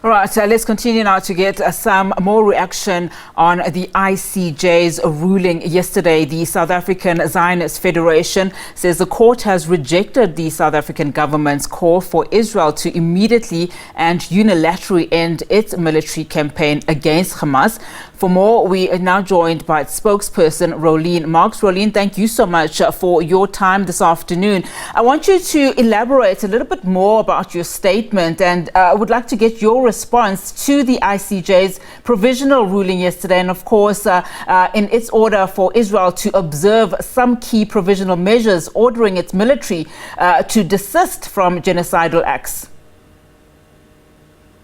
All right, let's continue now to get some more reaction on the ICJ's ruling yesterday. The South African Zionist Federation says the court has rejected the South African government's call for Israel to immediately and unilaterally end its military campaign against Hamas. For more, we are now joined by spokesperson Rolene Marks. Rolene, thank you so much for your time this afternoon. I want you to elaborate a little bit more about your statement, and I would like to get your response to the ICJ's provisional ruling yesterday, and of course in its order for Israel to observe some key provisional measures ordering its military to desist from genocidal acts.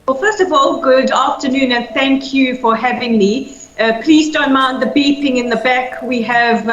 Well, first of all, good afternoon and thank you for having me. Please don't mind the beeping in the back. We have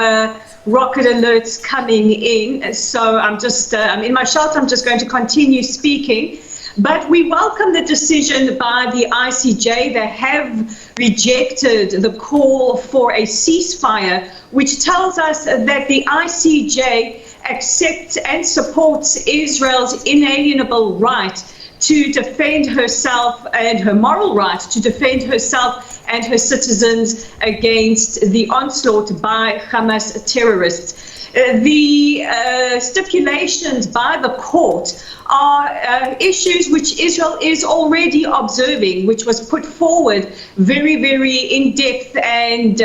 rocket alerts coming in. So I'm in my shelter. I'm just going to continue speaking. But we welcome the decision by the ICJ. They have rejected the call for a ceasefire, which tells us that the ICJ accepts and supports Israel's inalienable right to defend herself and her moral right to defend herself and her citizens against the onslaught by Hamas terrorists. The stipulations by the court are issues which Israel is already observing, which was put forward very, very in-depth and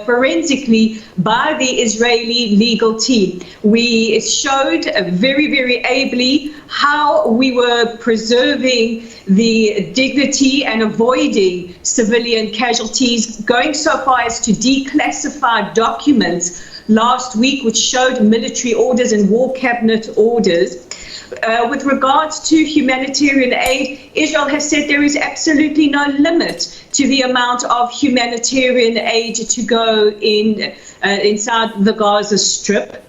forensically by the Israeli legal team. We showed very, very ably how we were preserving the dignity and avoiding civilian casualties, going so far as to declassify documents last week, which showed military orders and war cabinet orders. With regards to humanitarian aid, Israel has said there is absolutely no limit to the amount of humanitarian aid to go inside the Gaza Strip.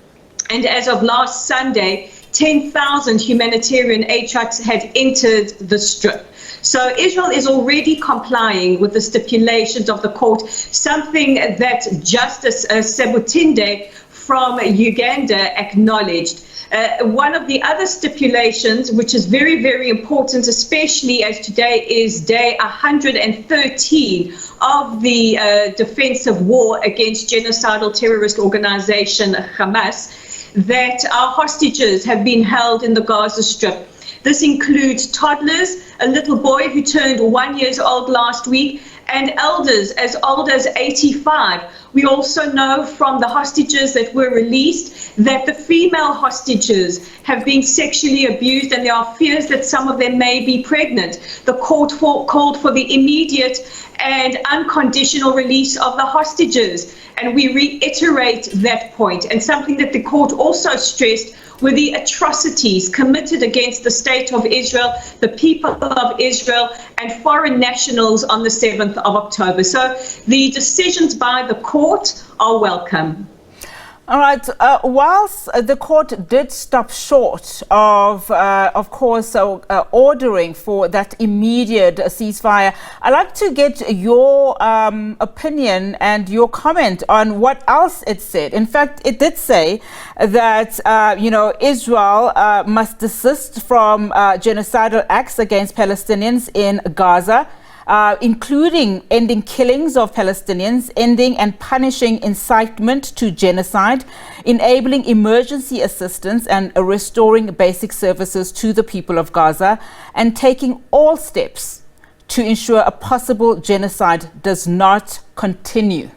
And as of last Sunday, 10,000 humanitarian aid trucks had entered the Strip. So Israel is already complying with the stipulations of the court, something that Justice Sebutinde from Uganda acknowledged. One of the other stipulations, which is very, very important, especially as today is day 113 of the defensive war against genocidal terrorist organization Hamas, that our hostages have been held in the Gaza Strip. This includes toddlers, a little boy who turned 1 year old last week, and elders as old as 85. We also know from the hostages that were released that the female hostages have been sexually abused, and there are fears that some of them may be pregnant. The court called for the immediate and unconditional release of the hostages, and we reiterate that point. And something that the court also stressed were the atrocities committed against the state of Israel, the people of Israel, and foreign nationals on the 7th of October. So the decisions by the court are welcome. All right. Whilst the court did stop short of course, ordering for that immediate ceasefire, I'd like to get your opinion and your comment on what else it said. In fact, it did say that, Israel must desist from genocidal acts against Palestinians in Gaza, including ending killings of Palestinians, ending and punishing incitement to genocide, enabling emergency assistance and restoring basic services to the people of Gaza, and taking all steps to ensure a possible genocide does not continue.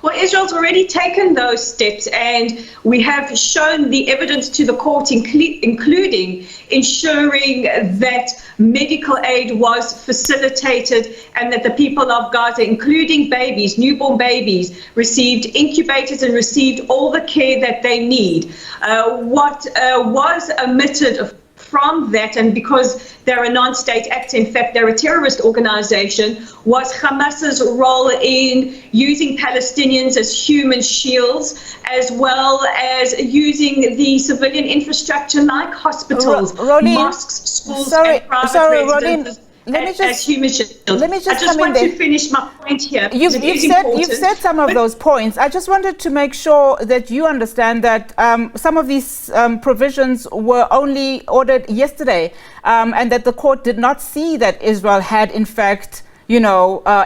Well, Israel's already taken those steps, and we have shown the evidence to the court, including ensuring that medical aid was facilitated and that the people of Gaza, including babies, newborn babies, received incubators and received all the care that they need. What was omitted from that, and because they're a non-state actor, in fact they're a terrorist organization, was Hamas's role in using Palestinians as human shields, as well as using the civilian infrastructure like hospitals, mosques, schools, and private residences as human shields. Let me just I just come in want there. to finish my point here. You've said some of those points. I just wanted to make sure that you understand that some of these provisions were only ordered yesterday, and that the court did not see that Israel had, in fact,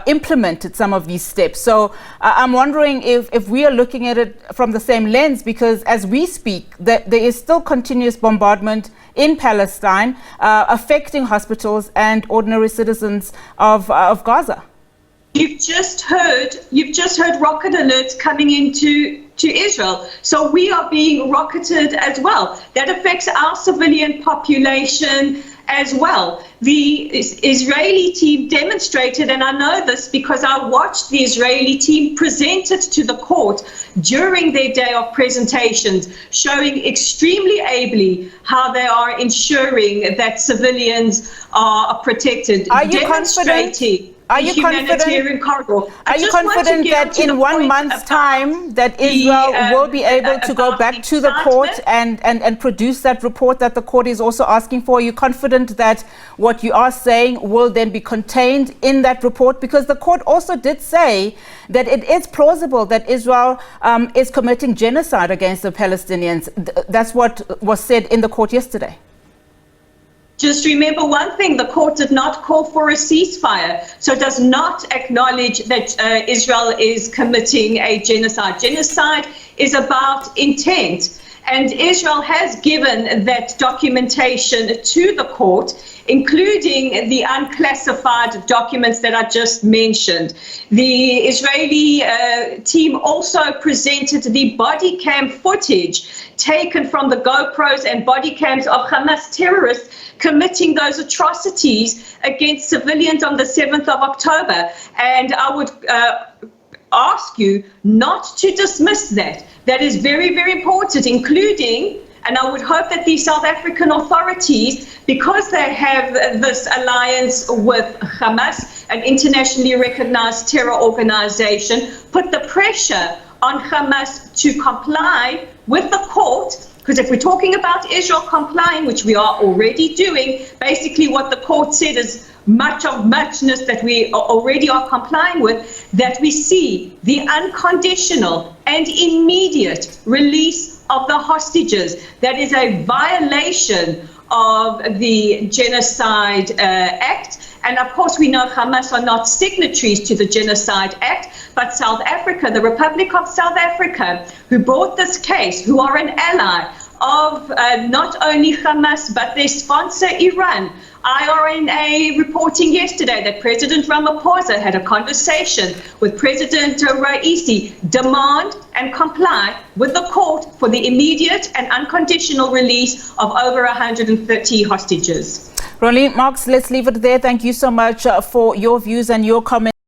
implemented some of these steps. So I'm wondering if we are looking at it from the same lens, because as we speak, there is still continuous bombardment in Palestine, affecting hospitals and ordinary citizens of Gaza. You've just heard rocket alerts coming into Israel. So we are being rocketed as well. That affects our civilian population as well. The Israeli team demonstrated, and I know this because I watched the Israeli team present it to the court during their day of presentations, showing extremely ably how they are ensuring that civilians are protected, demonstrating Are you confident that in 1 month's time that Israel will be able to go back to the court and produce that report that the court is also asking for? Are you confident that what you are saying will then be contained in that report? Because the court also did say that it is plausible that Israel is committing genocide against the Palestinians. That's what was said in the court yesterday. Just remember one thing, the court did not call for a ceasefire, so it does not acknowledge that Israel is committing a genocide. Genocide is about intent, and Israel has given that documentation to the court, including the unclassified documents that I just mentioned. The Israeli team also presented the body cam footage taken from the GoPros and body cams of Hamas terrorists committing those atrocities against civilians on the 7th of October. And I would ask you not to dismiss that. That is very, very important, including, and I would hope that the South African authorities, because they have this alliance with Hamas, an internationally recognized terror organization, put the pressure on Hamas to comply with the court. Because if we're talking about Israel complying, which we are already doing, basically what the court said is muchness that we already are complying with, that we see the unconditional and immediate release of the hostages. That is a violation of the Genocide Act. And of course, we know Hamas are not signatories to the Genocide Act, but South Africa, the Republic of South Africa, who brought this case, who are an ally of not only Hamas, but their sponsor, Iran. IRNA reporting yesterday that President Ramaphosa had a conversation with President Raisi, demand and comply with the court for the immediate and unconditional release of over 130 hostages. Rolene Marks, let's leave it there. Thank you so much for your views and your comments.